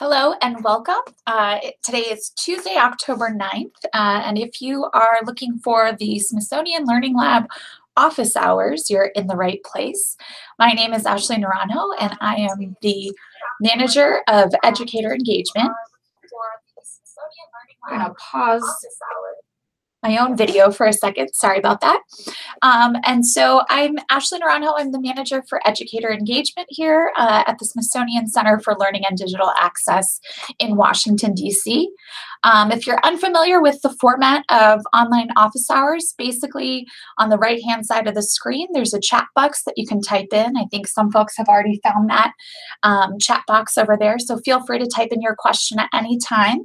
Hello and welcome. Today is Tuesday, October 9th, and if you are looking for the Smithsonian Learning Lab office hours, you're in the right place. My name is Ashley Naranjo, and I am the Manager of Educator Engagement. I'm going to pause my own video for a second. Sorry about that. And so I'm Ashley Naranjo. I'm the Manager for Educator Engagement here at the Smithsonian Center for Learning and Digital Access in Washington, D.C. If you're unfamiliar with the format of online office hours, basically on the right-hand side of the screen, there's a chat box that you can type in. I think some folks have already found that chat box over there, so feel free to type in your question at any time.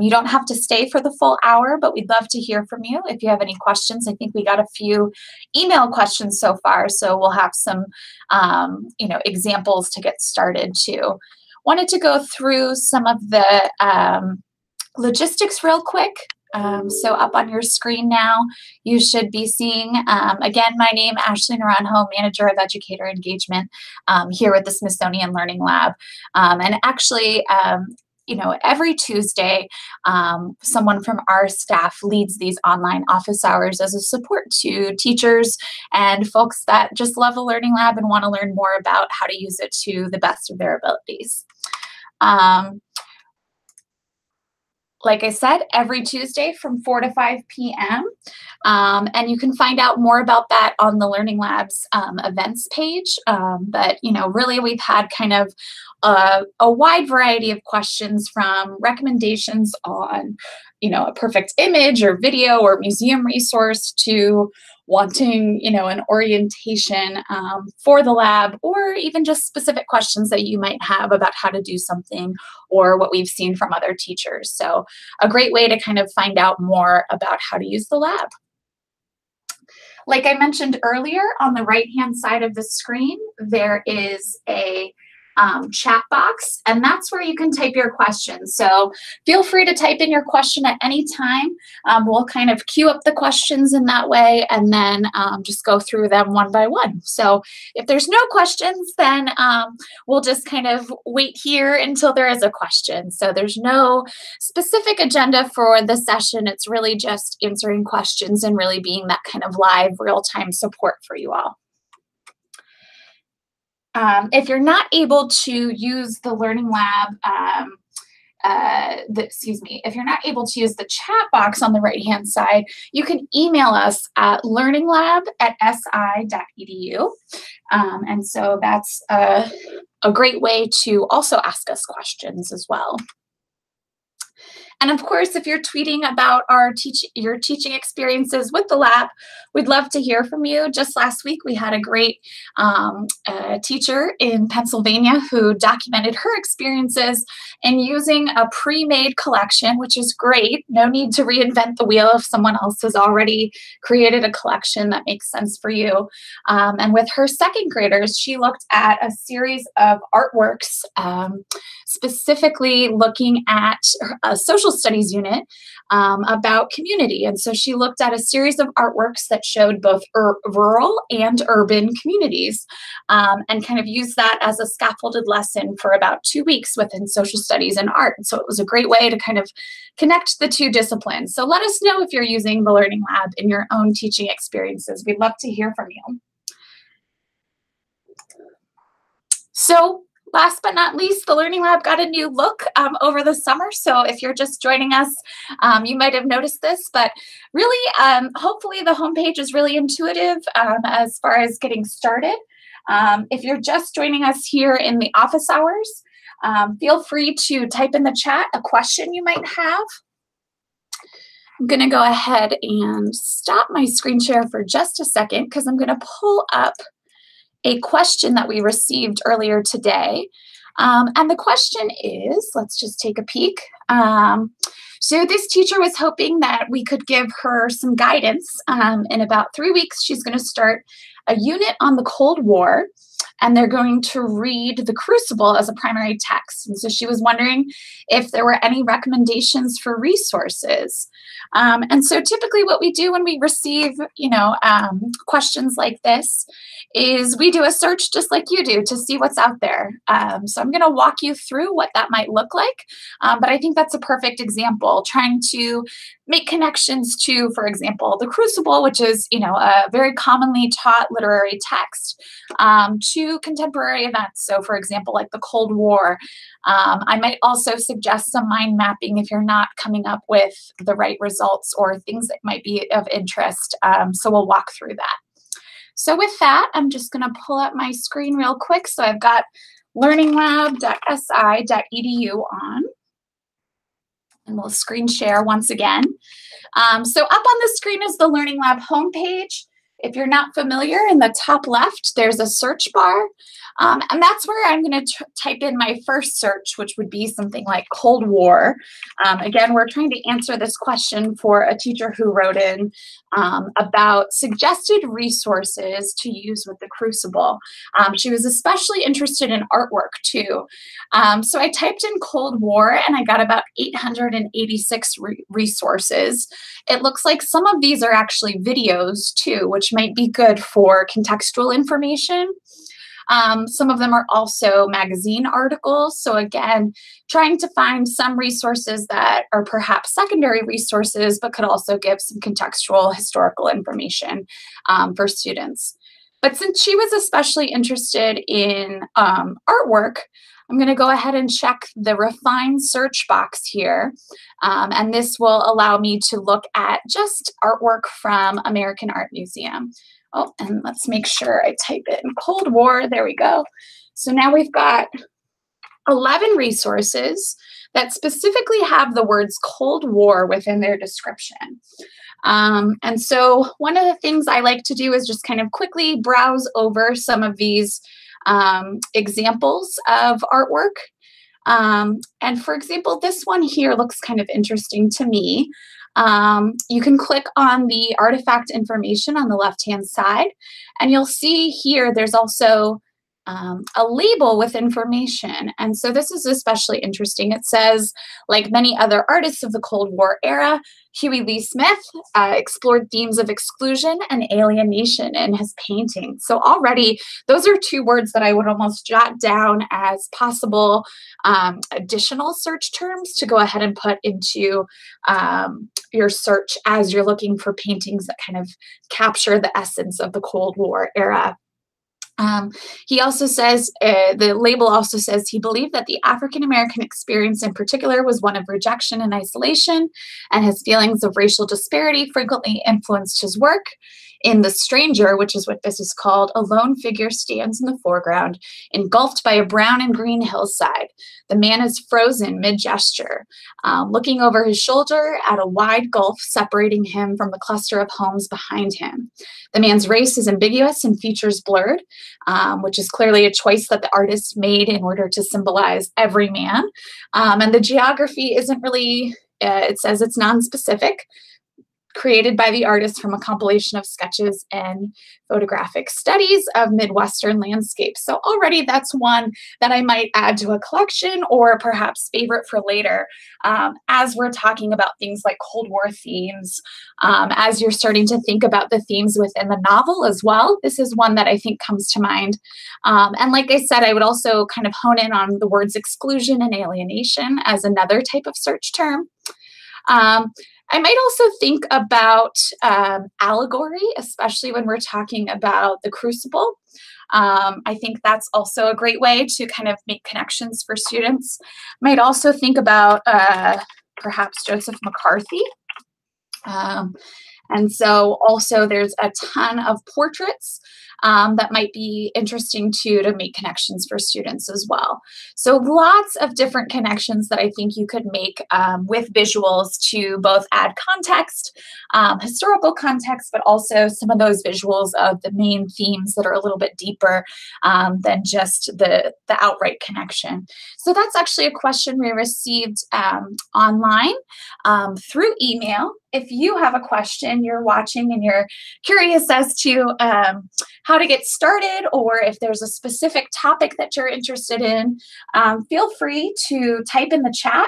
You don't have to stay for the full hour, but we'd love to hear from you if you have any questions. I think we got a few email questions so far, so we'll have some examples to get started too. Wanted to go through some of the logistics real quick. So up on your screen now, you should be seeing, again, my name, Ashley Naranjo, Manager of Educator Engagement here at the Smithsonian Learning Lab. And actually, every Tuesday, someone from our staff leads these online office hours as a support to teachers and folks that just love a learning lab and want to learn more about how to use it to the best of their abilities. Like I said, every Tuesday from 4 to 5 p.m. And you can find out more about that on the Learning Lab's events page. But really we've had kind of a wide variety of questions, from recommendations on, a perfect image or video or museum resource to wanting, an orientation for the lab, or even just specific questions that you might have about how to do something or what we've seen from other teachers. So a great way to kind of find out more about how to use the lab. Like I mentioned earlier, on the right-hand side of the screen, there is a chat box, and that's where you can type your questions. So feel free to type in your question at any time. We'll kind of queue up the questions in that way, and then just go through them one by one. So if there's no questions, then we'll just kind of wait here until there is a question. So there's no specific agenda for the session. It's really just answering questions and really being that kind of live, real-time support for you all. If you're not able to use the Learning Lab, if you're not able to use the chat box on the right-hand side, you can email us at learninglab.si.edu. And so that's a great way to also ask us questions as well. And of course, if you're tweeting about your teaching experiences with the lab, we'd love to hear from you. Just last week, we had a great teacher in Pennsylvania who documented her experiences in using a pre-made collection, which is great. No need to reinvent the wheel if someone else has already created a collection that makes sense for you. And with her second graders, she looked at a series of artworks, specifically looking at a social studies unit about community. And so she looked at a series of artworks that showed both rural and urban communities, and kind of used that as a scaffolded lesson for about 2 weeks within social studies and art. And so it was a great way to kind of connect the two disciplines. So let us know if you're using the Learning Lab in your own teaching experiences. We'd love to hear from you. So last but not least, the Learning Lab got a new look over the summer. So if you're just joining us, you might have noticed this, but really, hopefully the homepage is really intuitive as far as getting started. If you're just joining us here in the office hours, feel free to type in the chat a question you might have. I'm going to go ahead and stop my screen share for just a second because I'm going to pull up a question that we received earlier today. And the question is, let's just take a peek. So this teacher was hoping that we could give her some guidance. In about 3 weeks, she's going to start a unit on the Cold War. and they're going to read The Crucible as a primary text. And so she was wondering if there were any recommendations for resources. And so typically what we do when we receive, questions like this is we do a search just like you do to see what's out there. So I'm going to walk you through what that might look like. But I think that's a perfect example, trying to make connections to, for example, The Crucible, which is, a very commonly taught literary text, to contemporary events. So, for example, like the Cold War. I might also suggest some mind mapping if you're not coming up with the right results or things that might be of interest. So we'll walk through that. So with that, I'm just going to pull up my screen real quick. So I've got learninglab.si.edu on. And we'll screen share once again. So up on the screen is the Learning Lab homepage. If you're not familiar, in the top left, there's a search bar. And that's where I'm going to type in my first search, which would be something like Cold War. Again, we're trying to answer this question for a teacher who wrote in about suggested resources to use with The Crucible. She was especially interested in artwork too. So I typed in Cold War and I got about 886 resources. It looks like some of these are actually videos too, which might be good for contextual information. Some of them are also magazine articles. So again, trying to find some resources that are perhaps secondary resources, but could also give some contextual historical information for students. But since she was especially interested in artwork, I'm going to go ahead and check the refine search box here. And this will allow me to look at just artwork from American Art Museum. Oh, and let's make sure I type in Cold War. There we go. So now we've got 11 resources that specifically have the words Cold War within their description. And so one of the things I like to do is just kind of quickly browse over some of these examples of artwork. And for example, this one here looks kind of interesting to me. You can click on the artifact information on the left-hand side, and you'll see here there's also a label with information. And so this is especially interesting. It says, like many other artists of the Cold War era, Huey Lee Smith explored themes of exclusion and alienation in his painting. So already, those are two words that I would almost jot down as possible additional search terms to go ahead and put into your search as you're looking for paintings that kind of capture the essence of the Cold War era. He also says, the label also says he believed that the African-American experience in particular was one of rejection and isolation, and his feelings of racial disparity frequently influenced his work. In The Stranger, which is what this is called, a lone figure stands in the foreground, engulfed by a brown and green hillside. The man is frozen mid-gesture, looking over his shoulder at a wide gulf separating him from the cluster of homes behind him. The man's race is ambiguous and features blurred, which is clearly a choice that the artist made in order to symbolize every man. And the geography isn't really, it says it's nonspecific, created by the artist from a compilation of sketches and photographic studies of Midwestern landscapes. So already that's one that I might add to a collection or perhaps favorite for later as we're talking about things like Cold War themes, as you're starting to think about the themes within the novel as well. This is one that I think comes to mind. And like I said, I would also kind of hone in on the words exclusion and alienation as another type of search term. I might also think about allegory, especially when we're talking about The Crucible. I think that's also a great way to kind of make connections for students. Might also think about perhaps Joseph McCarthy. And so also there's a ton of portraits that might be interesting too to make connections for students as well. So lots of different connections that I think you could make with visuals to both add context, historical context, but also some of those visuals of the main themes that are a little bit deeper than just the outright connection. So that's actually a question we received online through email. If you have a question, you're watching and you're curious as to how how to get started, or if there's a specific topic that you're interested in, feel free to type in the chat.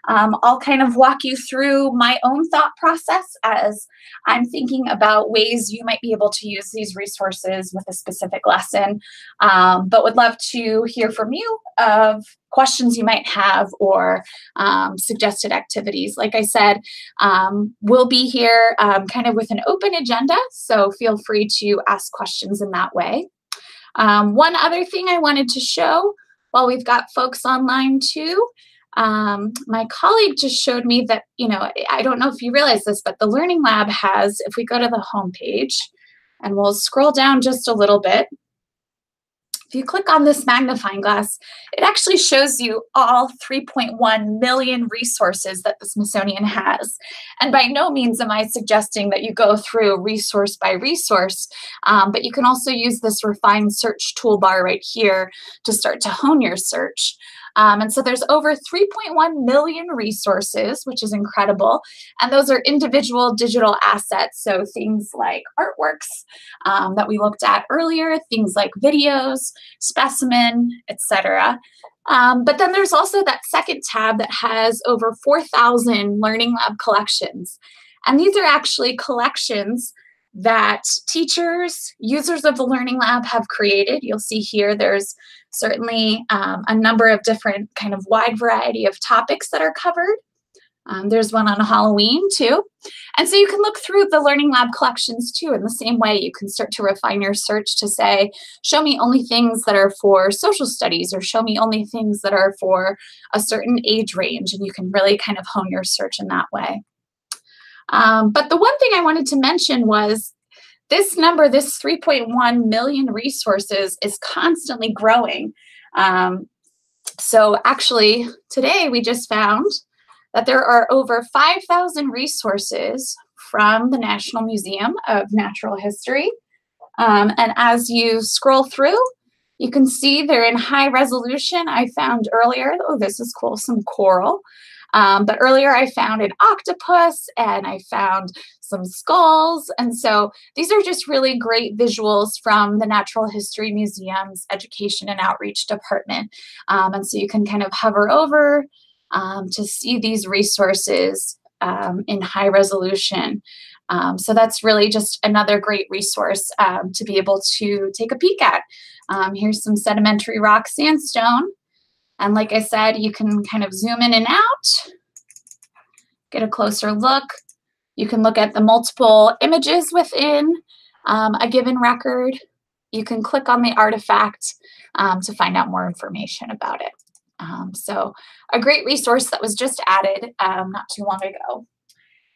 I'll kind of walk you through my own thought process as I'm thinking about ways you might be able to use these resources with a specific lesson, but would love to hear from you of questions you might have or suggested activities. Like I said, we'll be here kind of with an open agenda, so feel free to ask questions in that way. One other thing I wanted to show while we've got folks online too, my colleague just showed me that, I don't know if you realize this, but the Learning Lab has, if we go to the home page and we'll scroll down just a little bit, if you click on this magnifying glass, it actually shows you all 3.1 million resources that the Smithsonian has. And by no means am I suggesting that you go through resource by resource, but you can also use this refined search toolbar right here to start to hone your search. And so there's over 3.1 million resources, which is incredible. And those are individual digital assets. So things like artworks that we looked at earlier, things like videos, specimen, etc. But then there's also that second tab that has over 4,000 Learning Lab collections. And these are actually collections that teachers, users of the Learning Lab have created. You'll see here there's certainly a number of different kind of wide variety of topics that are covered. There's one on Halloween too. And so you can look through the Learning Lab collections too in the same way. You can start to refine your search to say, show me only things that are for social studies, or show me only things that are for a certain age range. And you can really kind of hone your search in that way. But the one thing I wanted to mention was this number, this 3.1 million resources, is constantly growing. So actually, today we just found that there are over 5,000 resources from the National Museum of Natural History. And as you scroll through, you can see they're in high resolution. I found earlier, oh, this is cool, some coral. But earlier I found an octopus and I found some skulls. And so these are just really great visuals from the Natural History Museum's Education and Outreach Department. And so you can kind of hover over to see these resources in high resolution. So that's really just another great resource to be able to take a peek at. Here's some sedimentary rock sandstone. And like I said, you can kind of zoom in and out, get a closer look. You can look at the multiple images within a given record. You can click on the artifact to find out more information about it. So a great resource that was just added not too long ago.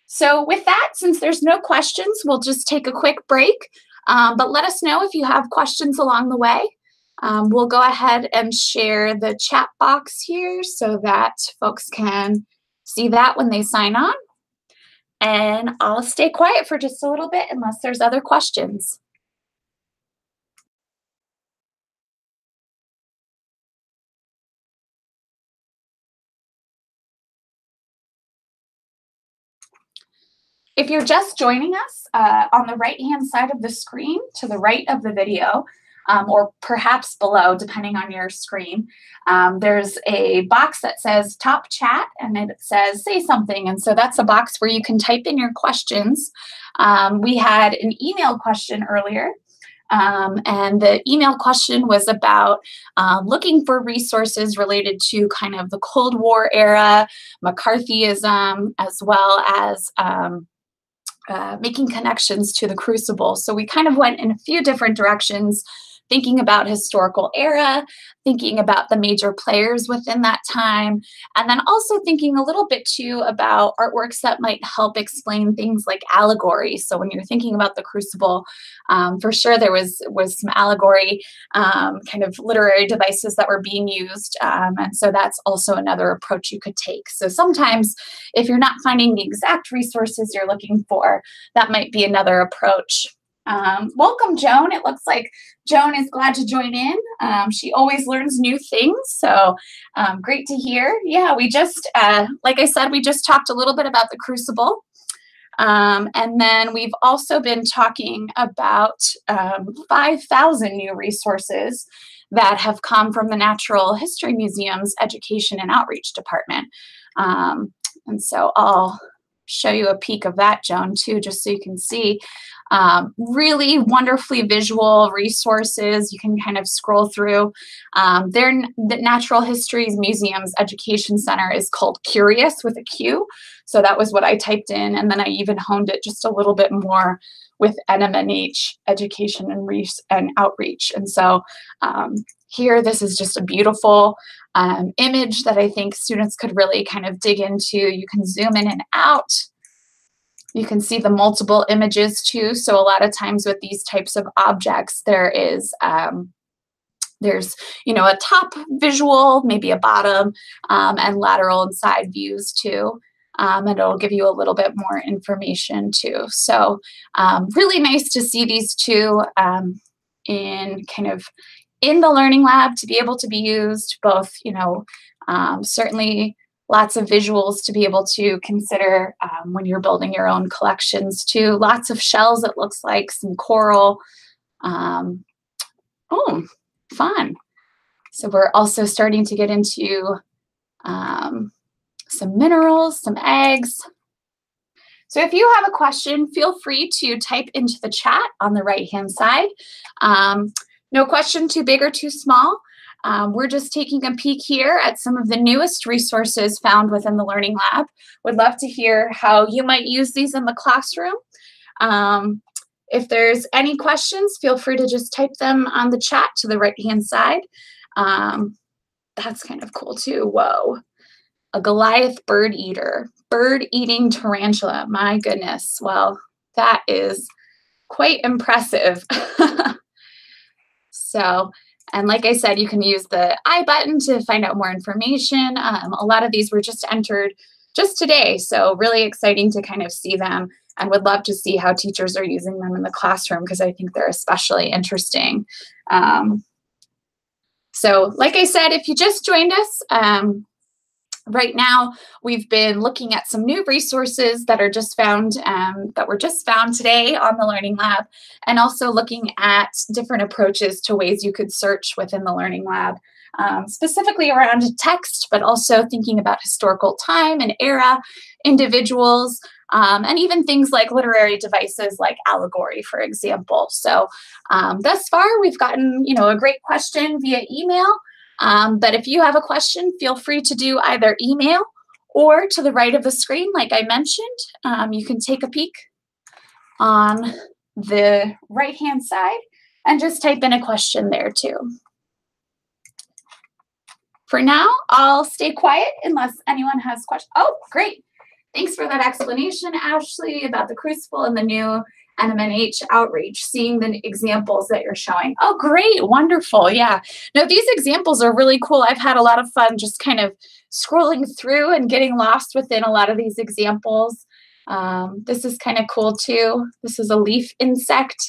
So with that, since there's no questions, we'll just take a quick break. But let us know if you have questions along the way. We'll go ahead and share the chat box here so that folks can see that when they sign on. And I'll stay quiet for just a little bit unless there's other questions. If you're just joining us, on the right-hand side of the screen, to the right of the video, or perhaps below, depending on your screen, there's a box that says Top Chat, and it says Say Something. And so that's a box where you can type in your questions. We had an email question earlier, and the email question was about looking for resources related to kind of the Cold War era, McCarthyism, as well as making connections to the Crucible. So we kind of went in a few different directions, thinking about historical era, thinking about the major players within that time, and then also thinking a little bit too about artworks that might help explain things like allegory. So when you're thinking about the Crucible, for sure there was some allegory kind of literary devices that were being used, and so that's also another approach you could take. So sometimes if you're not finding the exact resources you're looking for, that might be another approach. Welcome, Joan. It looks like Joan is glad to join in. She always learns new things, so great to hear. Yeah, we just, like I said, we just talked a little bit about the Crucible. And then we've also been talking about 5,000 new resources that have come from the Natural History Museum's Education and Outreach Department. And so I'll show you a peek of that, Joan, too, just so you can see. Really wonderfully visual resources you can kind of scroll through. The Natural History Museum's Education Center is called Curious with a Q. So that was what I typed in, and then I even honed it just a little bit more with NMNH, Education and Outreach. And so here, this is just a beautiful image that I think students could really kind of dig into. You can zoom in and out. You can see the multiple images too. So a lot of times with these types of objects, there's a top visual, maybe a bottom, and lateral and side views too. And it'll give you a little bit more information too. So really nice to see these two in the Learning Lab, to be able to be used both, certainly lots of visuals to be able to consider when you're building your own collections too. Lots of shells, it looks like, some coral. Oh, fun. So we're also starting to get into some minerals, some eggs. So if you have a question, feel free to type into the chat on the right-hand side. No question too big or too small. We're just taking a peek here at some of the newest resources found within the Learning Lab. Would love to hear how you might use these in the classroom. If there's any questions, feel free to just type them on the chat to the right-hand side. That's kind of cool too. Whoa. A Goliath bird eater, bird-eating tarantula. My goodness. Well, that is quite impressive. So, and like I said, you can use the I button to find out more information. A lot of these were just entered just today, so really exciting to kind of see them, and would love to see how teachers are using them in the classroom, because I think they're especially interesting. So like I said, if you just joined us, right now, we've been looking at some new resources that are just found, that were just found today on the Learning Lab, and also looking at different approaches to ways you could search within the Learning Lab, specifically around text, but also thinking about historical time and era, individuals, and even things like literary devices like allegory, for example. So thus far, we've gotten a great question via email. But if you have a question, feel free to do either email or to the right of the screen, like I mentioned. You can take a peek on the right-hand side and just type in a question there too. For now, I'll stay quiet unless anyone has questions. Oh, great. Thanks for that explanation, Ashley, about the crucible and the new NMNH outreach, seeing the examples that you're showing. Oh, great, wonderful, yeah. No, these examples are really cool. I've had a lot of fun just kind of scrolling through and getting lost within a lot of these examples. This is kind of cool too. This is a leaf insect.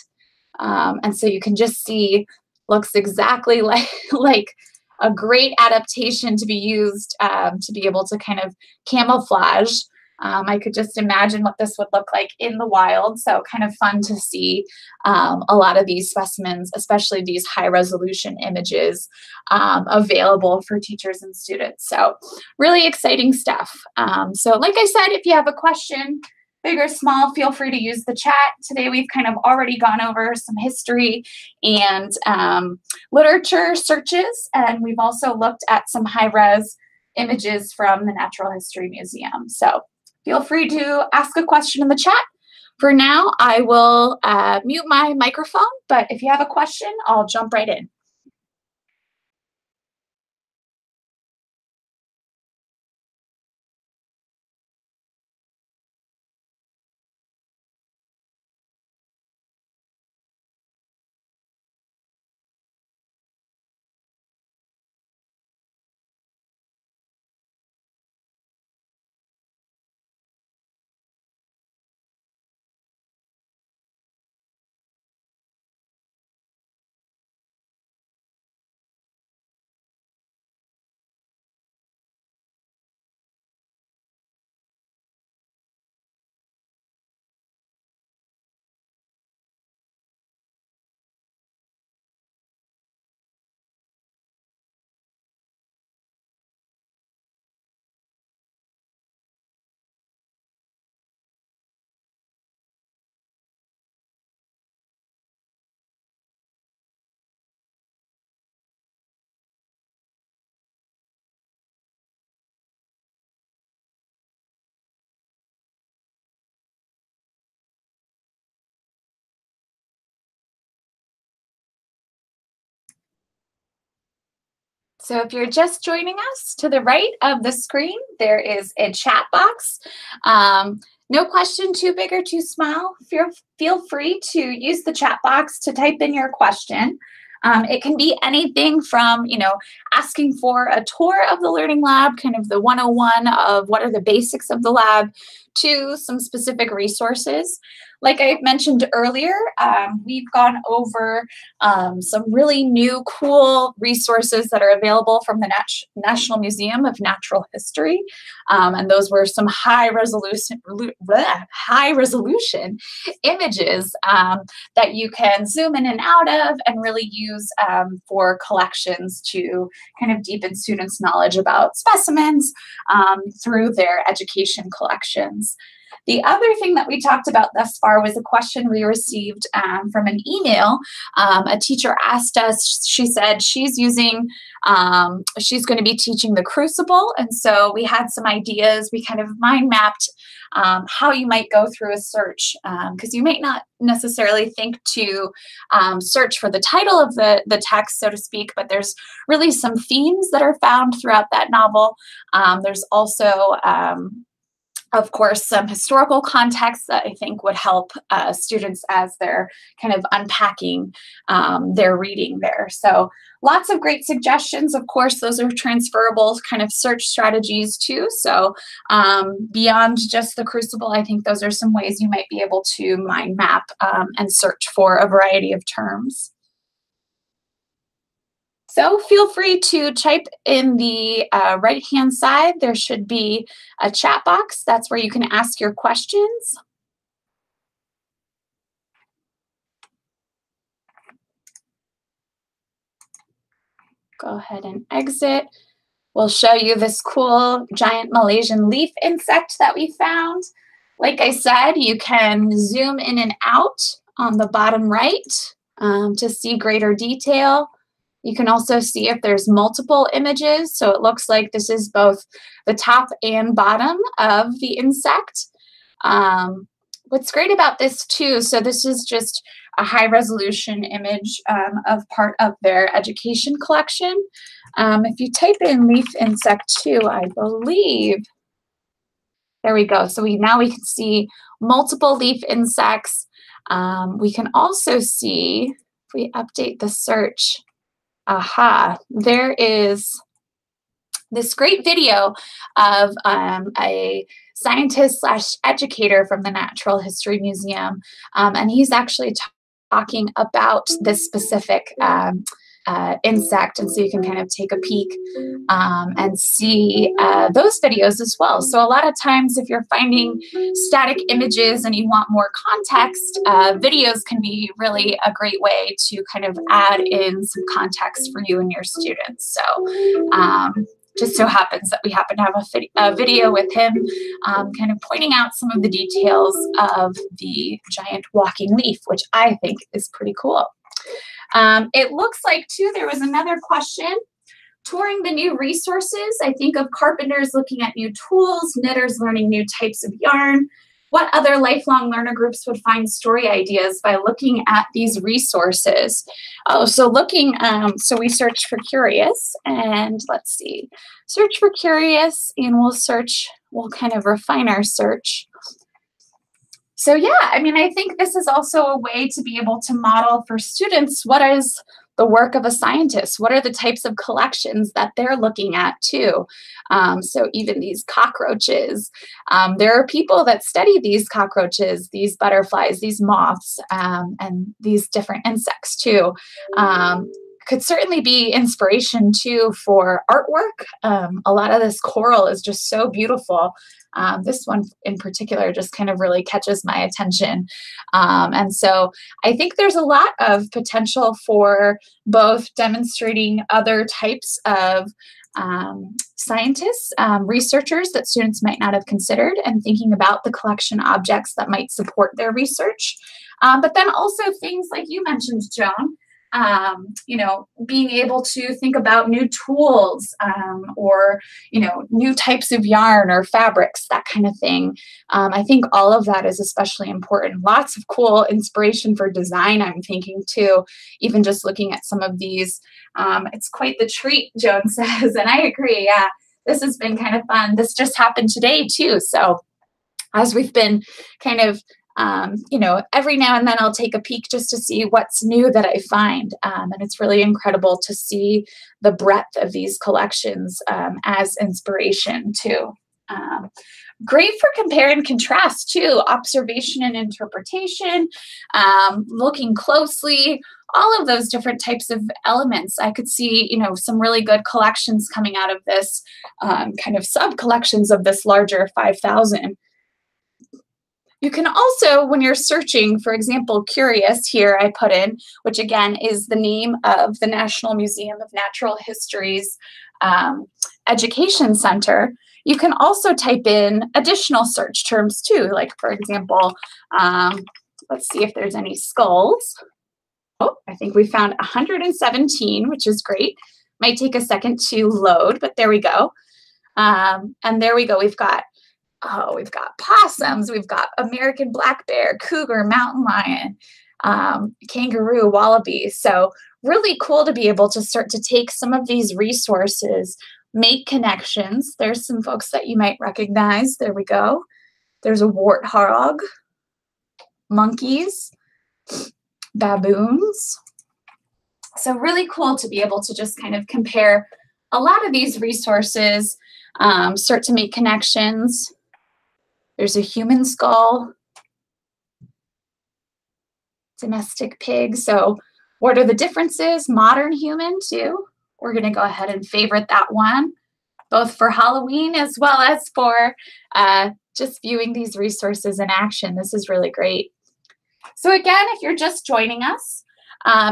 And so you can just see, looks exactly like a great adaptation to be used to be able to kind of camouflage. I could just imagine what this would look like in the wild. So kind of fun to see a lot of these specimens, especially these high resolution images, available for teachers and students. So really exciting stuff. So like I said, if you have a question, big or small, feel free to use the chat. Today we've kind of already gone over some history and literature searches, and we've also looked at some high-res images from the Natural History Museum. So feel free to ask a question in the chat. For now, I will mute my microphone, but if you have a question, I'll jump right in. So if you're just joining us, to the right of the screen, there is a chat box. No question too big or too small. Feel free to use the chat box to type in your question. It can be anything from, asking for a tour of the Learning Lab, kind of the 101 of what are the basics of the lab, to some specific resources. Like I mentioned earlier, we've gone over some really new, cool resources that are available from the National Museum of Natural History. And those were some high resolution images that you can zoom in and out of and really use for collections to kind of deepen students' knowledge about specimens through their education collections. The other thing that we talked about thus far was a question we received from an email. A teacher asked us, she said she's using, she's going to be teaching the Crucible. And so we had some ideas. We kind of mind mapped how you might go through a search, because you might not necessarily think to search for the title of the text, so to speak, but there's really some themes that are found throughout that novel. There's also of course, some historical context that I think would help students as they're kind of unpacking their reading there. So lots of great suggestions. Of course, those are transferable kind of search strategies too. So beyond just the Crucible, I think those are some ways you might be able to mind map and search for a variety of terms. So feel free to type in the right-hand side. There should be a chat box. That's where you can ask your questions. Go ahead and exit. We'll show you this cool giant Malaysian leaf insect that we found. Like I said, you can zoom in and out on the bottom right to see greater detail. You can also see if there's multiple images. So it looks like this is both the top and bottom of the insect. What's great about this too, so this is just a high resolution image of part of their education collection. If you type in leaf insect 2, I believe, there we go. So now we can see multiple leaf insects. We can also see, if we update the search, there is this great video of a scientist / educator from the Natural History Museum, and he's actually talking about this specific insect, and so you can kind of take a peek and see those videos as well. So a lot of times if you're finding static images and you want more context, videos can be really a great way to kind of add in some context for you and your students. So just so happens that we happen to have a video with him kind of pointing out some of the details of the giant walking leaf, which I think is pretty cool. It looks like, too, there was another question. Touring the new resources, I think of carpenters looking at new tools, knitters learning new types of yarn. What other lifelong learner groups would find story ideas by looking at these resources? Oh, so so we searched for curious, and let's see, search for curious, and we'll kind of refine our search. So yeah, I mean, I think this is also a way to be able to model for students what is the work of a scientist, what are the types of collections that they're looking at too. So even these cockroaches, there are people that study these cockroaches, these butterflies, these moths, and these different insects too. Could certainly be inspiration too for artwork. A lot of this coral is just so beautiful. This one in particular just kind of really catches my attention. And so I think there's a lot of potential for both demonstrating other types of scientists, researchers that students might not have considered, and thinking about the collection objects that might support their research. But then also things like you mentioned, Joan, you know, being able to think about new tools or, you know, new types of yarn or fabrics, that kind of thing. I think all of that is especially important. Lots of cool inspiration for design, I'm thinking too, even just looking at some of these. It's quite the treat, Joan says, and I agree. Yeah, this has been kind of fun. This just happened today too. So as we've been kind of you know, every now and then I'll take a peek just to see what's new that I find. And it's really incredible to see the breadth of these collections as inspiration too. Great for compare and contrast too, observation and interpretation, looking closely, all of those different types of elements. I could see, you know, some really good collections coming out of this, kind of sub-collections of this larger 5,000. You can also, when you're searching, for example, Curious here I put in, which again is the name of the National Museum of Natural History's Education Center, you can also type in additional search terms too. Like for example, let's see if there's any skulls. Oh, I think we found 117, which is great. Might take a second to load, but there we go. And there we go. We've got possums, we've got American black bear, cougar, mountain lion, kangaroo, wallaby. So really cool to be able to start to take some of these resources, make connections. There's some folks that you might recognize. There we go. There's a warthog, monkeys, baboons. So really cool to be able to just kind of compare a lot of these resources, start to make connections. There's a human skull, domestic pig. So what are the differences? Modern human too. We're going to go ahead and favorite that one, both for Halloween as well as for just viewing these resources in action. This is really great. So again, if you're just joining us,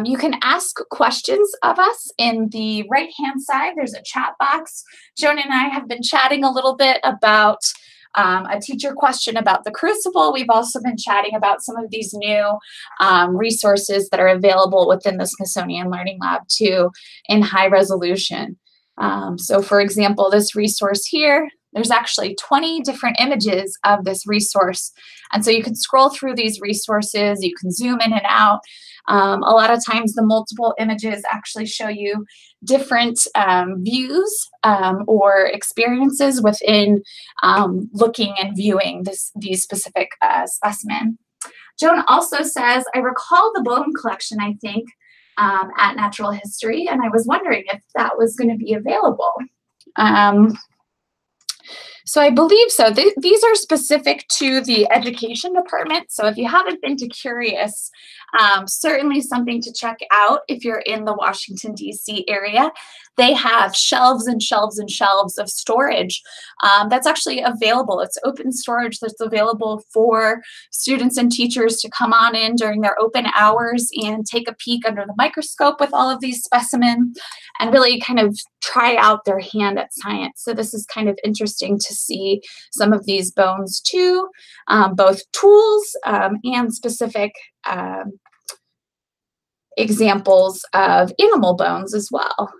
you can ask questions of us in the right-hand side. There's a chat box. Joan and I have been chatting a little bit about a teacher question about the Crucible. We've also been chatting about some of these new resources that are available within the Smithsonian Learning Lab too in high resolution. So for example, this resource here, there's actually 20 different images of this resource. And so you can scroll through these resources, you can zoom in and out. A lot of times the multiple images actually show you different views or experiences within looking and viewing these specific specimen. Joan also says, I recall the bone collection, I think, at Natural History, and I was wondering if that was going to be available. So I believe so. These are specific to the education department. So if you haven't been to Curious, certainly something to check out if you're in the Washington, D.C. area. They have shelves and shelves and shelves of storage that's actually available. It's open storage that's available for students and teachers to come on in during their open hours and take a peek under the microscope with all of these specimens and really kind of try out their hand at science. So this is kind of interesting to see some of these bones too, both tools and specific examples of animal bones as well.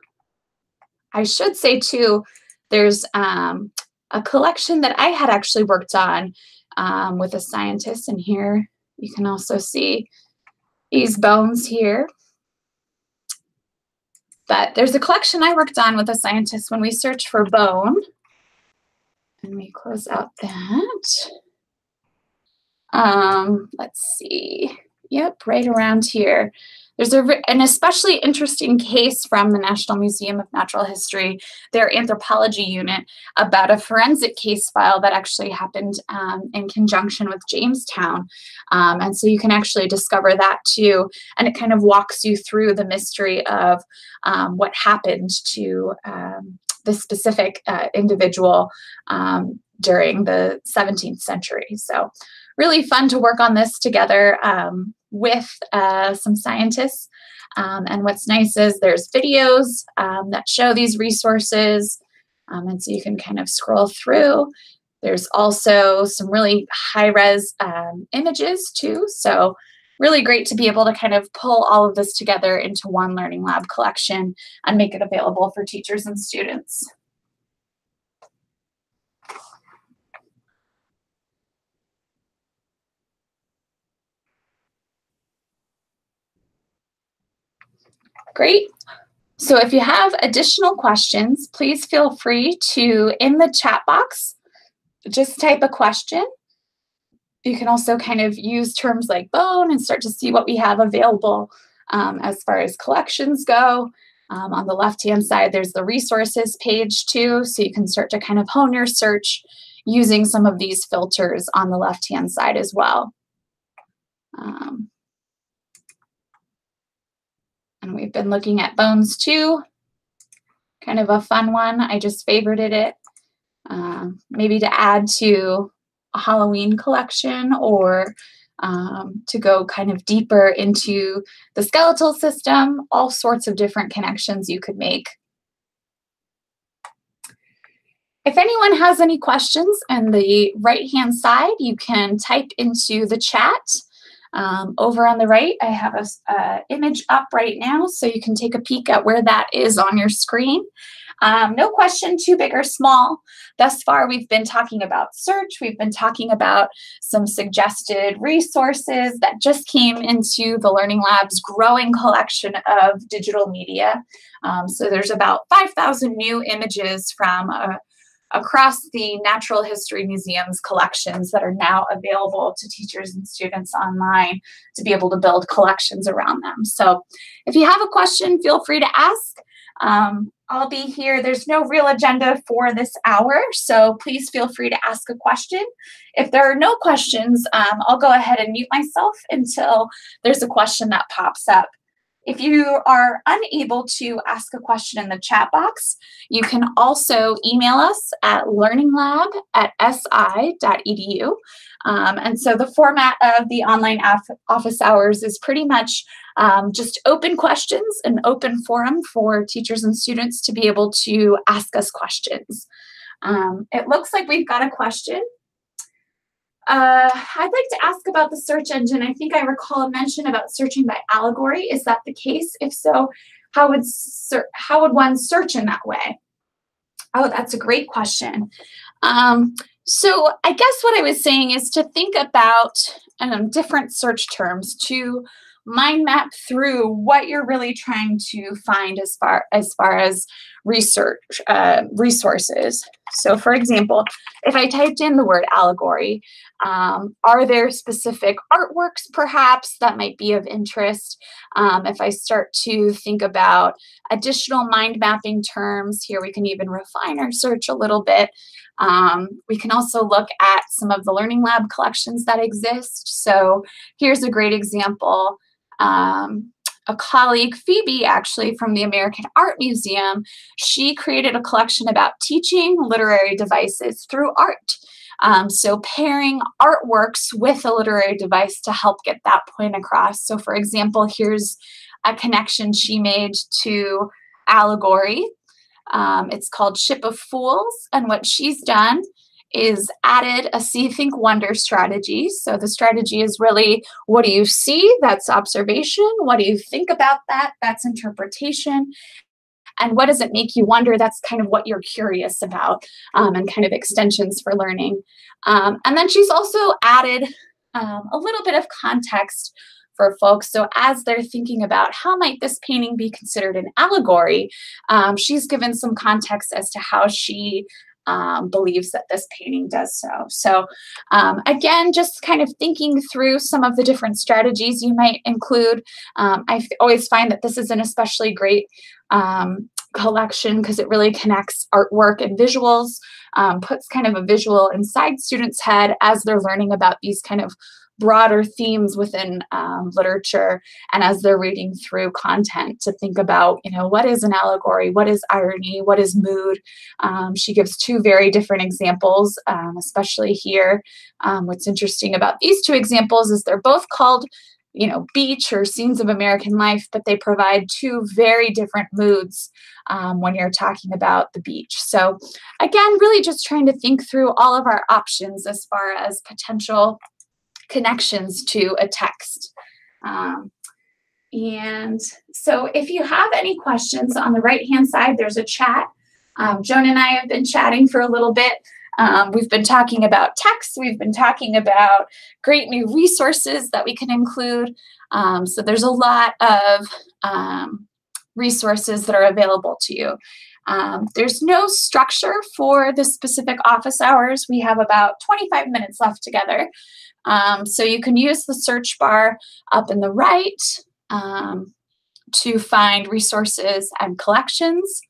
I should say too, there's a collection that I had actually worked on with a scientist, and here you can also see these bones here. But there's a collection I worked on with a scientist when we search for bone. And we close out that. Let's see. Yep, right around here. There's an especially interesting case from the National Museum of Natural History, their anthropology unit, about a forensic case file that actually happened in conjunction with Jamestown. And so you can actually discover that too. And it kind of walks you through the mystery of what happened to this specific individual during the 17th century. So really fun to work on this together with some scientists. And what's nice is there's videos that show these resources. And so you can kind of scroll through. There's also some really high-res images too. So really great to be able to kind of pull all of this together into one Learning Lab collection and make it available for teachers and students. Great. So if you have additional questions, please feel free to, in the chat box, just type a question. You can also kind of use terms like bone and start to see what we have available as far as collections go. On the left-hand side, there's the resources page too, so you can start to kind of hone your search using some of these filters on the left-hand side as well. And we've been looking at bones too, kind of a fun one. I just favorited it, maybe to add to a Halloween collection or to go kind of deeper into the skeletal system, all sorts of different connections you could make. If anyone has any questions on the right-hand side, you can type into the chat. Over on the right, I have an image up right now, so you can take a peek at where that is on your screen. No question too big or small. Thus far, we've been talking about search. We've been talking about some suggested resources that just came into the Learning Lab's growing collection of digital media. So there's about 5,000 new images from across the Natural History Museum's collections that are now available to teachers and students online to be able to build collections around them. So if you have a question, feel free to ask. I'll be here. There's no real agenda for this hour, so please feel free to ask a question. If there are no questions, I'll go ahead and mute myself until there's a question that pops up. If you are unable to ask a question in the chat box, you can also email us at learninglab.si.edu. And so the format of the online office hours is pretty much just open questions, an open forum for teachers and students to be able to ask us questions. It looks like we've got a question. I'd like to ask about the search engine. I think I recall a mention about searching by allegory. Is that the case? If so, how would one search in that way? Oh, that's a great question. So I guess what I was saying is to think about different search terms, to mind map through what you're really trying to find as far as research resources. So for example, if I typed in the word allegory, are there specific artworks perhaps that might be of interest? If I start to think about additional mind mapping terms, here we can even refine our search a little bit. We can also look at some of the Learning Lab collections that exist. So here's a great example. A colleague, Phoebe, actually from the American Art Museum, she created a collection about teaching literary devices through art. So pairing artworks with a literary device to help get that point across. So for example, here's a connection she made to allegory. It's called Ship of Fools, and what she's done is added a see, think, wonder strategy. So the strategy is really, what do you see? That's observation. What do you think about that? That's interpretation. And what does it make you wonder? That's kind of what you're curious about, and kind of extensions for learning. And then she's also added a little bit of context for folks. So as they're thinking about how might this painting be considered an allegory, she's given some context as to how she believes that this painting does so. So again, just kind of thinking through some of the different strategies you might include. I always find that this is an especially great collection because it really connects artwork and visuals, puts kind of a visual inside students' head as they're learning about these kind of broader themes within literature, and as they're reading through content to think about, you know, what is an allegory, what is irony, what is mood. She gives two very different examples, especially here. What's interesting about these two examples is they're both called, you know, beach or scenes of American life, but they provide two very different moods when you're talking about the beach. So again, really just trying to think through all of our options as far as potential connections to a text. And so if you have any questions, on the right-hand side, there's a chat. Joan and I have been chatting for a little bit. We've been talking about text. We've been talking about great new resources that we can include. So there's a lot of resources that are available to you. There's no structure for the specific office hours. We have about 25 minutes left together. So you can use the search bar up in the right to find resources and collections.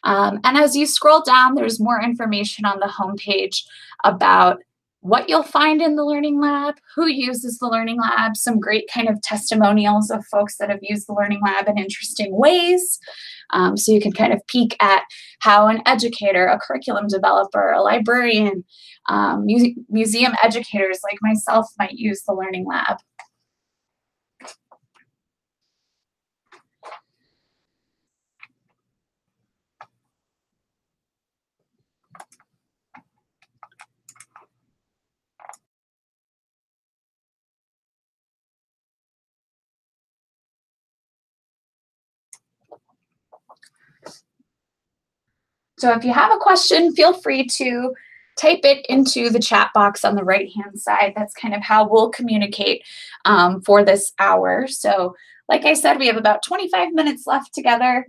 And as you scroll down, there's more information on the homepage about what you'll find in the Learning Lab, who uses the Learning Lab, some great kind of testimonials of folks that have used the Learning Lab in interesting ways. So you can kind of peek at how an educator, a curriculum developer, a librarian, museum educators like myself might use the Learning Lab. So if you have a question, feel free to type it into the chat box on the right-hand side. That's kind of how we'll communicate for this hour. So like I said, we have about 25 minutes left together.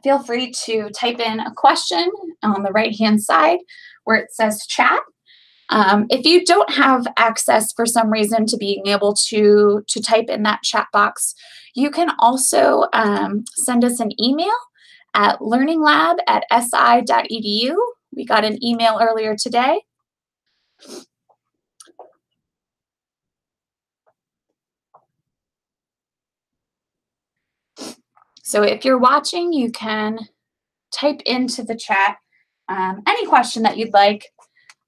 Feel free to type in a question on the right-hand side where it says chat. If you don't have access for some reason to being able to type in that chat box, you can also send us an email at learninglab.si.edu. We got an email earlier today. So if you're watching, you can type into the chat any question that you'd like,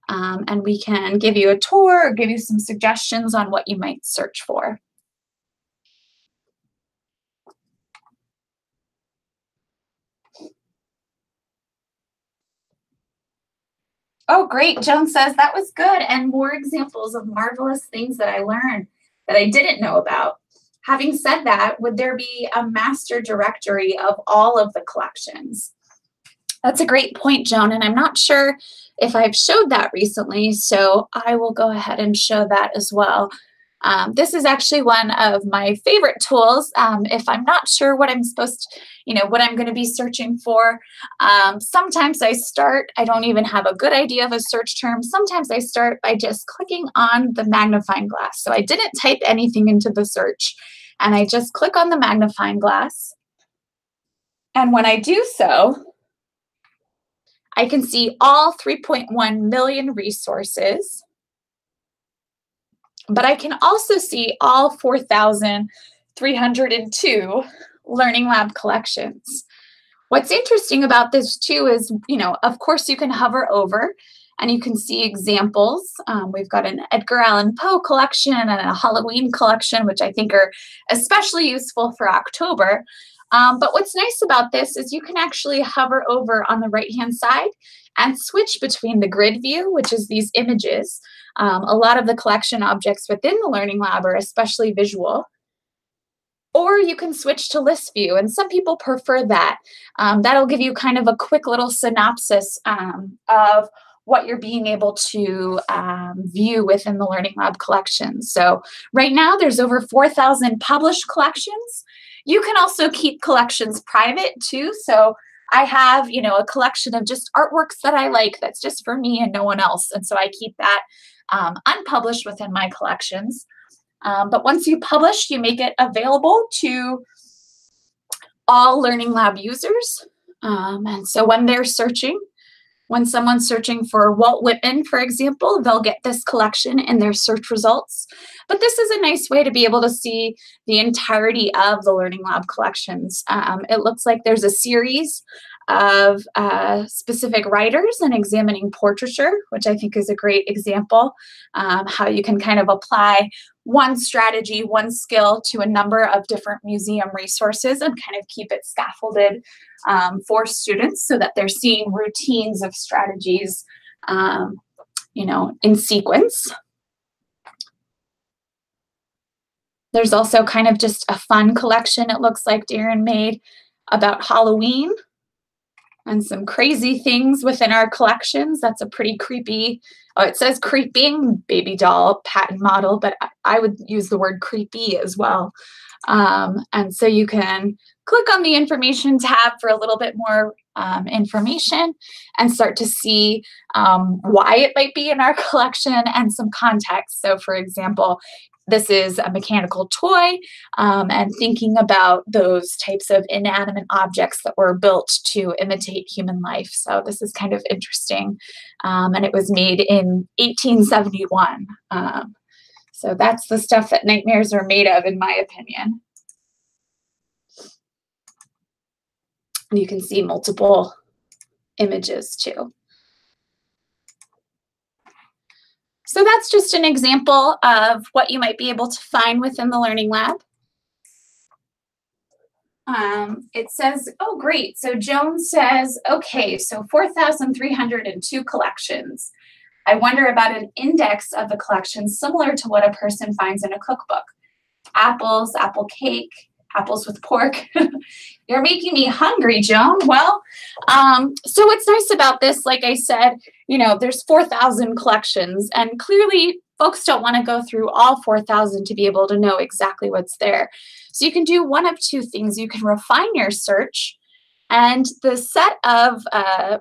and we can give you a tour or give you some suggestions on what you might search for. Oh, great. Joan says that was good, and more examples of marvelous things that I learned that I didn't know about. Having said that, would there be a master directory of all of the collections? That's a great point, Joan, and I'm not sure if I've showed that recently, so I will go ahead and show that as well. This is actually one of my favorite tools. If I'm not sure what I'm what I'm going to be searching for, sometimes I don't even have a good idea of a search term. Sometimes I start by just clicking on the magnifying glass. So I didn't type anything into the search, and I just click on the magnifying glass. And when I do so, I can see all 3.1 million resources, but I can also see all 4,302 Learning Lab collections. What's interesting about this too is, of course you can hover over and you can see examples. We've got an Edgar Allan Poe collection and a Halloween collection, which I think are especially useful for October. But what's nice about this is you can actually hover over on the right-hand side and switch between the grid view, which is these images. A lot of the collection objects within the Learning Lab are especially visual. Or you can switch to list view, and some people prefer that. That'll give you kind of a quick little synopsis of what you're being able to view within the Learning Lab collections. So right now there's over 4,000 published collections. You can also keep collections private too. So I have, a collection of just artworks that I like that's just for me and no one else. And so I keep that unpublished within my collections. But once you publish, you make it available to all Learning Lab users. And so when someone's searching for Walt Whitman, for example, they'll get this collection in their search results. But this is a nice way to be able to see the entirety of the Learning Lab collections. It looks like there's a series of specific writers and examining portraiture, which I think is a great example, how you can kind of apply one strategy, one skill to a number of different museum resources and kind of keep it scaffolded for students so that they're seeing routines of strategies, in sequence. There's also kind of just a fun collection it looks like Darren made about Halloween and some crazy things within our collections. That's a pretty creepy, oh, it says creeping baby doll patent model, but I would use the word creepy as well. And so you can click on the information tab for a little bit more information and start to see why it might be in our collection and some context. So for example, this is a mechanical toy, and thinking about those types of inanimate objects that were built to imitate human life. So this is kind of interesting. And it was made in 1871. So that's the stuff that nightmares are made of, in my opinion. And you can see multiple images too. So that's just an example of what you might be able to find within the Learning Lab. It says, oh, great. So Joan says, okay, so 4,302 collections. I wonder about an index of the collection similar to what a person finds in a cookbook. Apples, apple cake, apples with pork. You're making me hungry, Joan. Well, so what's nice about this, like I said, you know, there's 4,000 collections, and clearly folks don't want to go through all 4,000 to be able to know exactly what's there. So you can do one of two things. You can refine your search, and the set of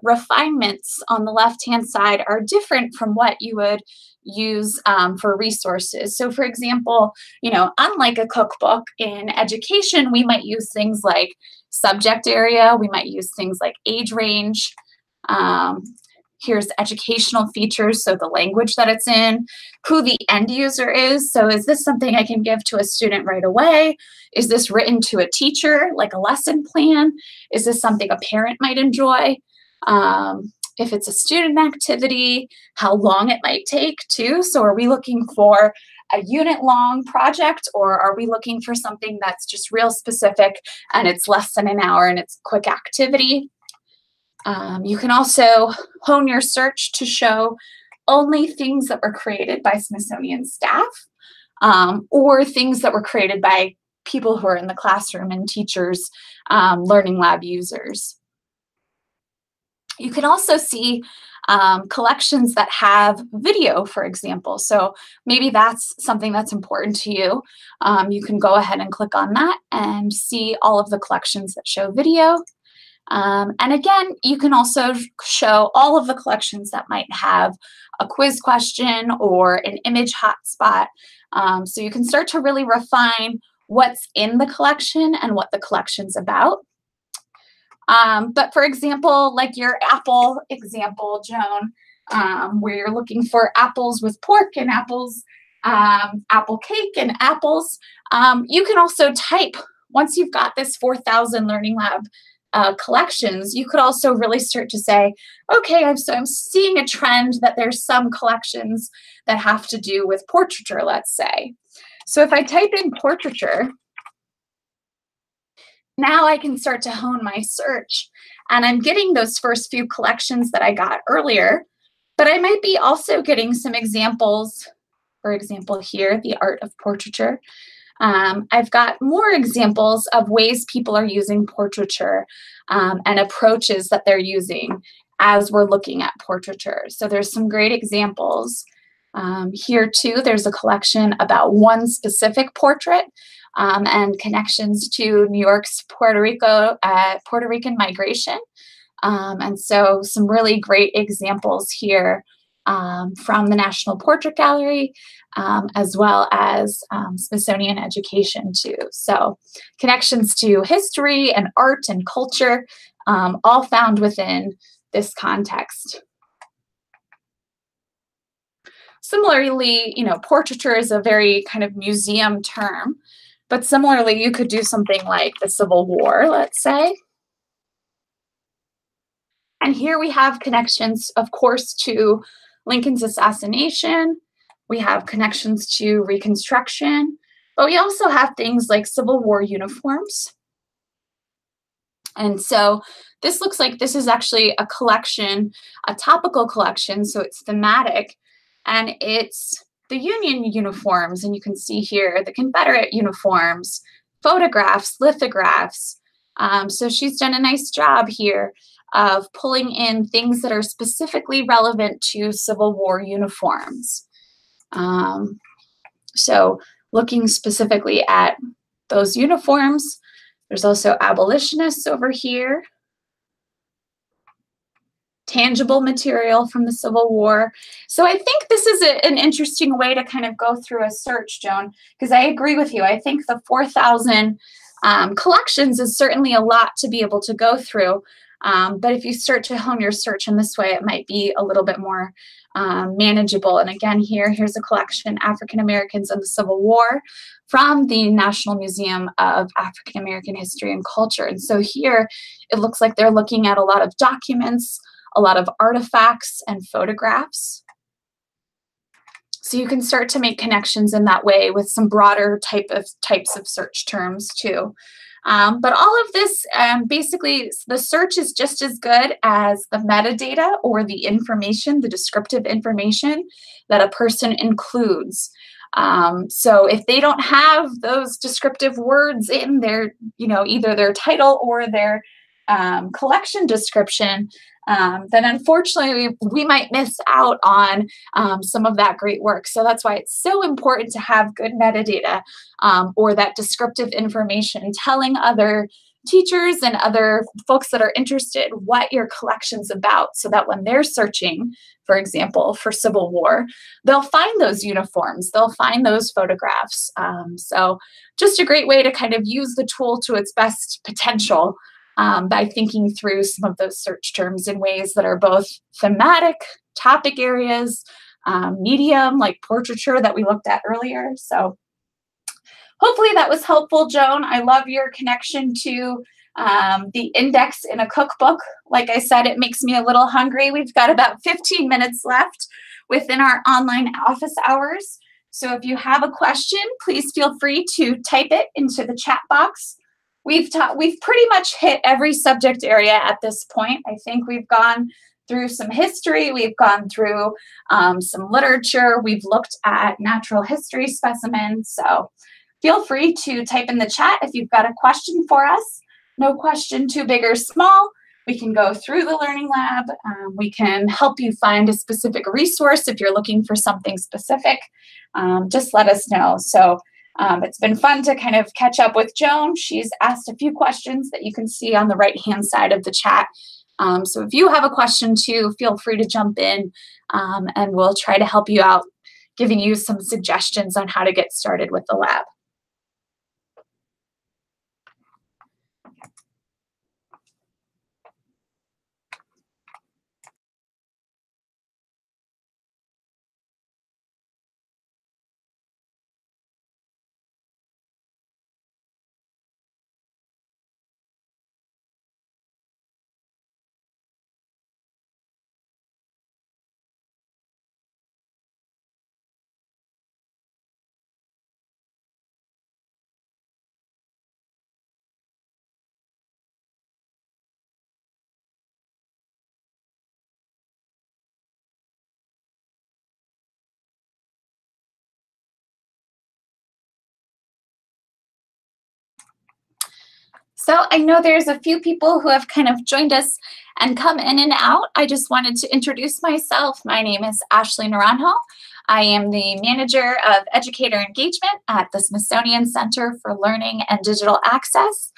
refinements on the left-hand side are different from what you would use for resources. So for example, you know, unlike a cookbook, in education, we might use things like subject area, we might use things like age range. Here's educational features, so the language that it's in, who the end user is. So is this something I can give to a student right away? Is this written to a teacher, like a lesson plan? Is this something a parent might enjoy? If it's a student activity, how long it might take too. So are we looking for a unit-long project, or are we looking for something that's just real specific and it's less than an hour and it's a quick activity? You can also hone your search to show only things that were created by Smithsonian staff, or things that were created by people who are in the classroom and teachers, Learning Lab users. You can also see collections that have video, for example. So maybe that's something that's important to you. You can go ahead and click on that and see all of the collections that show video. And again, you can also show all of the collections that might have a quiz question or an image hotspot. So you can start to really refine what's in the collection and what the collection's about. But for example, like your apple example, Joan, where you're looking for apples with pork and apples, apple cake and apples, you can also type, once you've got this 4,000 Learning Lab collections, you could also really start to say, okay, I'm seeing a trend that there's some collections that have to do with portraiture, let's say. So if I type in portraiture, now I can start to hone my search, and I'm getting those first few collections that I got earlier, but I might be also getting some examples. For example, here, the art of portraiture. I've got more examples of ways people are using portraiture and approaches that they're using as we're looking at portraiture. So there's some great examples. Here too, there's a collection about one specific portrait and connections to New York's Puerto Rican migration. And so some really great examples here from the National Portrait Gallery, as well as Smithsonian Education too. So connections to history and art and culture, all found within this context. Similarly, you know, portraiture is a very kind of museum term, but similarly, you could do something like the Civil War, let's say. And here we have connections, of course, to Lincoln's assassination. We have connections to Reconstruction, but we also have things like Civil War uniforms. And so this looks like this is actually a collection, a topical collection, so it's thematic, and it's the Union uniforms, and you can see here the Confederate uniforms, photographs, lithographs. So she's done a nice job here of pulling in things that are specifically relevant to Civil War uniforms. So looking specifically at those uniforms, there's also abolitionists over here. Tangible material from the Civil War. So I think this is an interesting way to kind of go through a search, Joan, because I agree with you. I think the 4,000 collections is certainly a lot to be able to go through. But if you start to hone your search in this way, it might be a little bit more manageable. And again, here's a collection, African Americans and the Civil War, from the National Museum of African American History and Culture. And so here, it looks like they're looking at a lot of documents, a lot of artifacts and photographs. So you can start to make connections in that way with some broader types of search terms too. But all of this, basically, the search is just as good as the metadata or the information, the descriptive information that a person includes. So if they don't have those descriptive words in their, either their title or their collection description, then unfortunately we might miss out on some of that great work. So that's why it's so important to have good metadata or that descriptive information telling other teachers and other folks that are interested what your collection's about, so that when they're searching, for example, for Civil War, they'll find those uniforms, they'll find those photographs. So just a great way to kind of use the tool to its best potential by thinking through some of those search terms in ways that are both thematic, topic areas, medium, like portraiture that we looked at earlier. So hopefully that was helpful, Joan. I love your connection to the index in a cookbook. Like I said, it makes me a little hungry. We've got about 15 minutes left within our online office hours. So if you have a question, please feel free to type it into the chat box. We've pretty much hit every subject area at this point. I think we've gone through some history, we've gone through some literature, we've looked at natural history specimens. So feel free to type in the chat if you've got a question for us. No question too big or small. We can go through the Learning Lab. We can help you find a specific resource if you're looking for something specific. Just let us know. So it's been fun to kind of catch up with Joan. She's asked a few questions that you can see on the right-hand side of the chat. So if you have a question too, feel free to jump in and we'll try to help you out, giving you some suggestions on how to get started with the lab. So I know there's a few people who have kind of joined us and come in and out. I just wanted to introduce myself. My name is Ashley Naranjo. I am the Manager of Educator Engagement at the Smithsonian Center for Learning and Digital Access.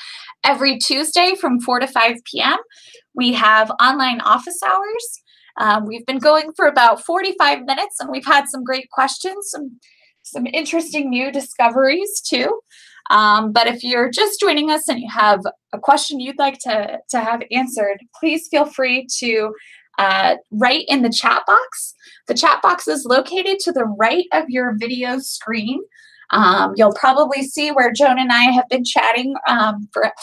Every Tuesday from 4 to 5 p.m., we have online office hours. We've been going for about 45 minutes and we've had some great questions, some interesting new discoveries too. But if you're just joining us and you have a question you'd like to have answered, please feel free to write in the chat box. The chat box is located to the right of your video screen. You'll probably see where Joan and I have been chatting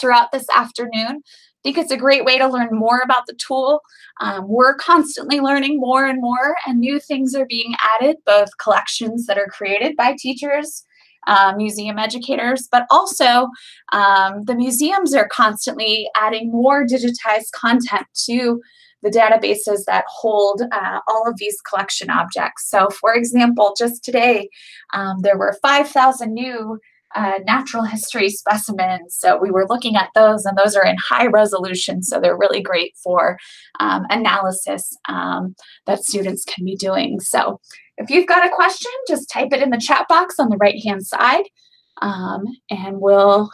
throughout this afternoon. I think it's a great way to learn more about the tool. We're constantly learning more and more, and new things are being added, both collections that are created by teachers, museum educators, but also the museums are constantly adding more digitized content to the databases that hold all of these collection objects. So for example, just today, there were 5,000 new natural history specimens. So we were looking at those, and those are in high resolution. So they're really great for analysis that students can be doing. So if you've got a question, just type it in the chat box on the right-hand side, and we'll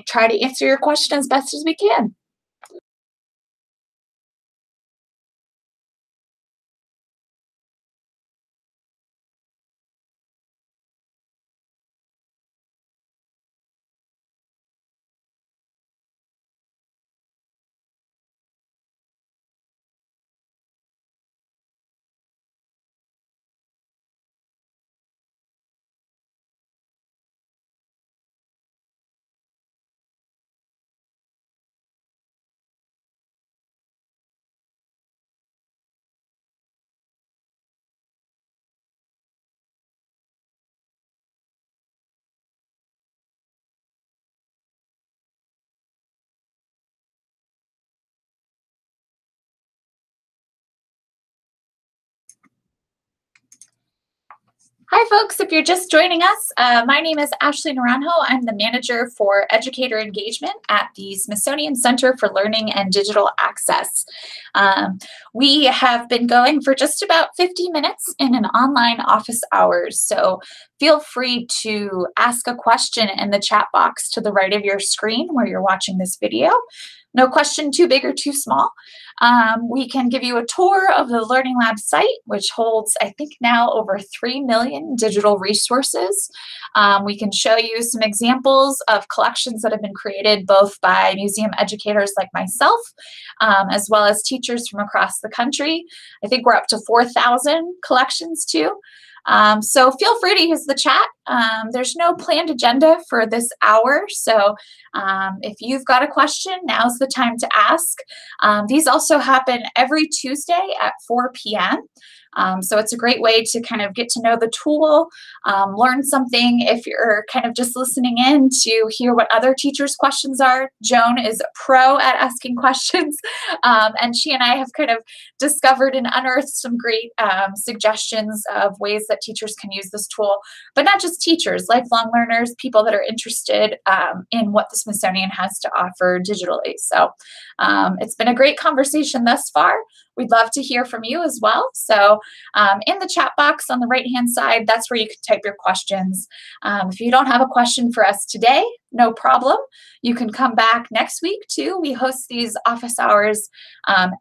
try to answer your question as best as we can. Hi, folks. If you're just joining us, my name is Ashley Naranjo. I'm the manager for educator engagement at the Smithsonian Center for Learning and Digital Access. We have been going for just about 50 minutes in an online office hours, so feel free to ask a question in the chat box to the right of your screen where you're watching this video. No question too big or too small. We can give you a tour of the Learning Lab site, which holds, I think now, over 3 million digital resources. We can show you some examples of collections that have been created both by museum educators like myself, as well as teachers from across the country. I think we're up to 4,000 collections too. So feel free to use the chat. There's no planned agenda for this hour, so if you've got a question, now's the time to ask. These also happen every Tuesday at 4 p.m. So it's a great way to kind of get to know the tool, learn something if you're kind of just listening in to hear what other teachers' questions are. Joan is a pro at asking questions, and she and I have kind of discovered and unearthed some great suggestions of ways that teachers can use this tool, but not just teachers, lifelong learners, people that are interested in what the Smithsonian has to offer digitally. So it's been a great conversation thus far. We'd love to hear from you as well. So in the chat box on the right-hand side, that's where you can type your questions. If you don't have a question for us today, no problem. You can come back next week too. We host these office hours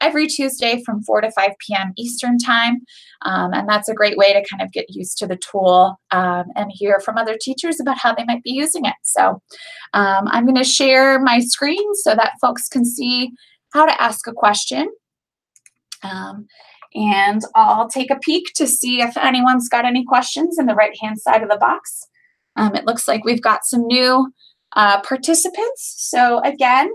every Tuesday from 4 to 5 p.m. Eastern time. And that's a great way to kind of get used to the tool and hear from other teachers about how they might be using it. So I'm going to share my screen so that folks can see how to ask a question. And I'll take a peek to see if anyone's got any questions in the right-hand side of the box. It looks like we've got some new participants. So again,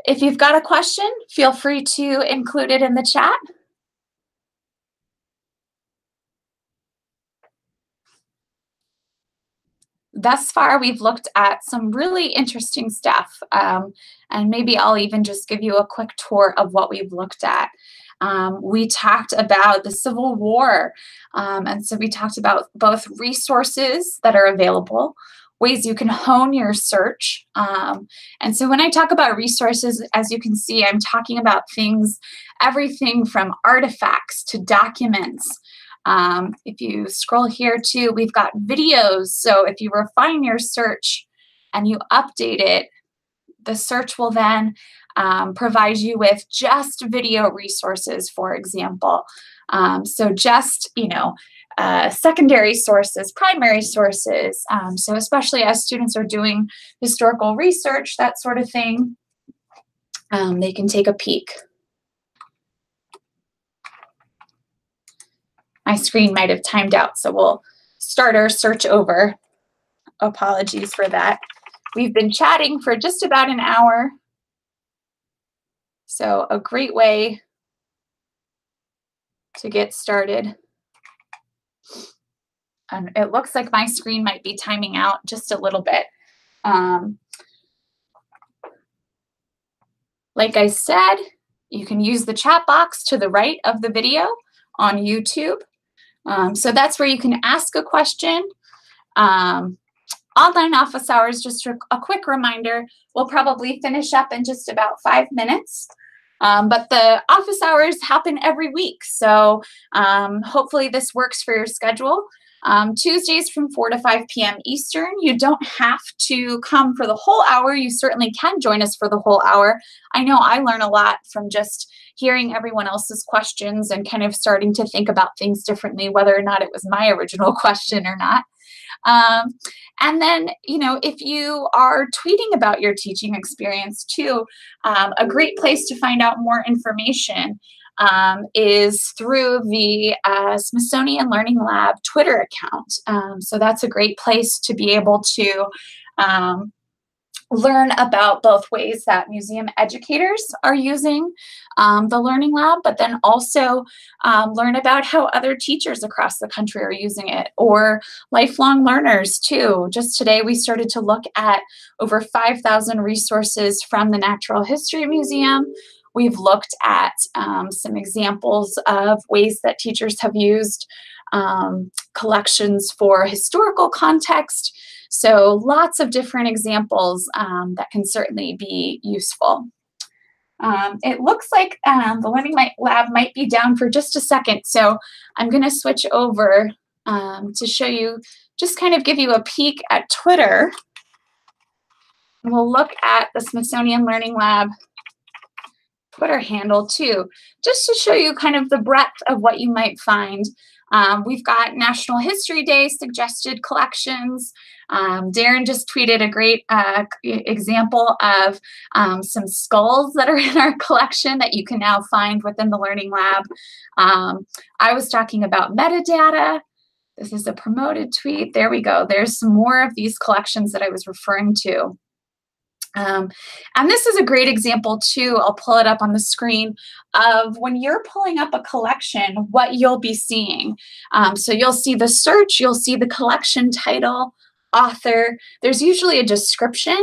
if you've got a question, feel free to include it in the chat. Thus far, we've looked at some really interesting stuff, and maybe I'll even just give you a quick tour of what we've looked at. We talked about the Civil War, and so we talked about both resources that are available, ways you can hone your search. And so when I talk about resources, as you can see, I'm talking about things, everything from artifacts to documents. If you scroll here too, we've got videos. So if you refine your search and you update it, the search will then provide you with just video resources, for example. So just, secondary sources, primary sources. So especially as students are doing historical research, that sort of thing, they can take a peek. My screen might have timed out, so we'll start our search over. Apologies for that. We've been chatting for just about an hour, so a great way to get started. And it looks like my screen might be timing out just a little bit. Like I said, you can use the chat box to the right of the video on YouTube. So that's where you can ask a question. Online office hours, just a quick reminder, we'll probably finish up in just about 5 minutes. But the office hours happen every week, so hopefully this works for your schedule. Tuesdays from 4 to 5 p.m. Eastern. You don't have to come for the whole hour. You certainly can join us for the whole hour. I know I learn a lot from just hearing everyone else's questions and kind of starting to think about things differently, whether or not it was my original question or not. And then, if you are tweeting about your teaching experience too, a great place to find out more information is through the Smithsonian Learning Lab Twitter account. So that's a great place to be able to learn about both ways that museum educators are using the Learning Lab, but then also learn about how other teachers across the country are using it, or lifelong learners too. Just today we started to look at over 5,000 resources from the Natural History Museum. We've looked at some examples of ways that teachers have used collections for historical context. So lots of different examples that can certainly be useful. It looks like the Learning Lab might be down for just a second, so I'm going to switch over to show you, just kind of give you a peek at Twitter. And we'll look at the Smithsonian Learning Lab Twitter handle too, just to show you kind of the breadth of what you might find. We've got National History Day suggested collections. Darren just tweeted a great example of some skulls that are in our collection that you can now find within the Learning Lab. I was talking about metadata. This is a promoted tweet. There we go. There's some more of these collections that I was referring to. And this is a great example too, I'll pull it up on the screen, of when you're pulling up a collection, what you'll be seeing. So you'll see the search, you'll see the collection title, author. There's usually a description.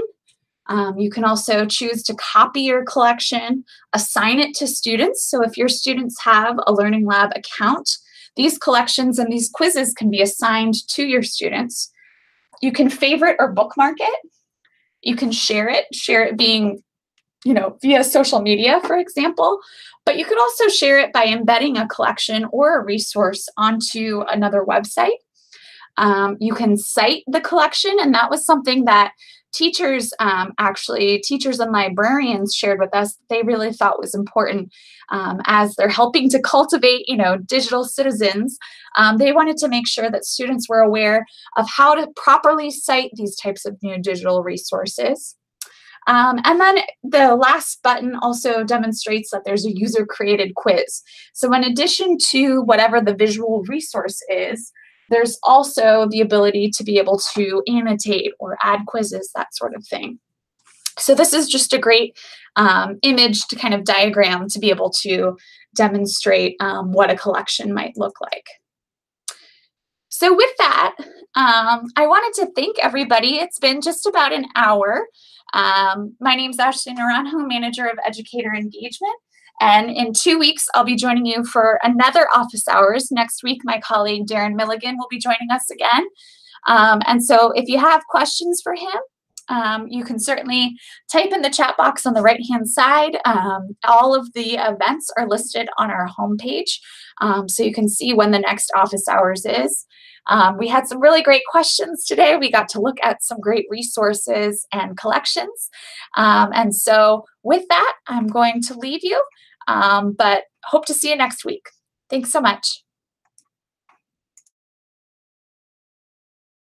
You can also choose to copy your collection, assign it to students. So if your students have a Learning Lab account, these collections and these quizzes can be assigned to your students. You can favorite or bookmark it. You can share it being, via social media, for example, but you could also share it by embedding a collection or a resource onto another website. You can cite the collection, and that was something that teachers and librarians shared with us. They really thought was important as they're helping to cultivate, digital citizens. They wanted to make sure that students were aware of how to properly cite these types of new digital resources. And then the last button also demonstrates that there's a user-created quiz. So in addition to whatever the visual resource is, there's also the ability to be able to annotate or add quizzes, that sort of thing. So this is just a great image to kind of diagram to be able to demonstrate what a collection might look like. So with that, I wanted to thank everybody. It's been just about an hour. My name is Ashley Naranjo, Manager of Educator Engagement. And in 2 weeks, I'll be joining you for another office hours. Next week, my colleague Darren Milligan will be joining us again. And so if you have questions for him, you can certainly type in the chat box on the right-hand side. All of the events are listed on our homepage, so you can see when the next office hours is. We had some really great questions today. We got to look at some great resources and collections. And so with that, I'm going to leave you, but hope to see you next week. Thanks so much.